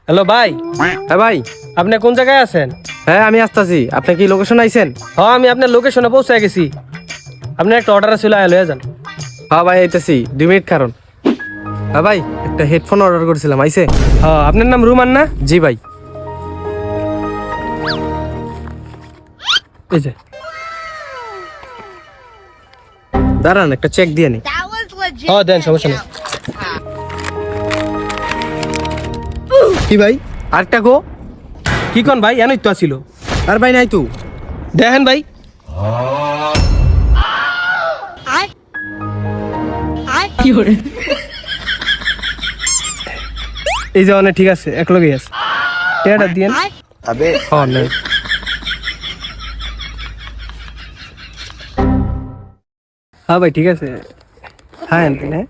Hello ভাই, হ্যাঁ ভাই। আপনি কোন জায়গায় আছেন? হ্যাঁ আমি আসতেছি। আপনি কি লোকেশন আইছেন? হ্যাঁ, আমি আপনার লোকেশনে পৌঁছে গেছি। আপনার একটা অর্ডার ছিল, লয়ে যান। হ্যাঁ ভাই আইতেছি, 2 মিনিট কারণ। হ্যাঁ ভাই, একটা হেডফোন অর্ডার করেছিলাম, আইছে? হ্যাঁ, আপনার নাম রুমান না? জি ভাই। এই যে দাঁড়ান একটা চেক দিয়ে নি। That was legit. হ্যাঁ দেন, সমস্যা নেই। কি ভাই আরেকটা গো? কি কোন ভাই, এনই তো আসিল। আর ভাই নাই তো। দেখেন ভাই, এই যে অনেক ঠিক আছে, এক লগেই আছে। টেয়াটা দিয়েন। আবে হ্যাঁ নেন। হ্যাঁ ভাই ঠিক আছে। হ্যাঁ হ্যাঁ।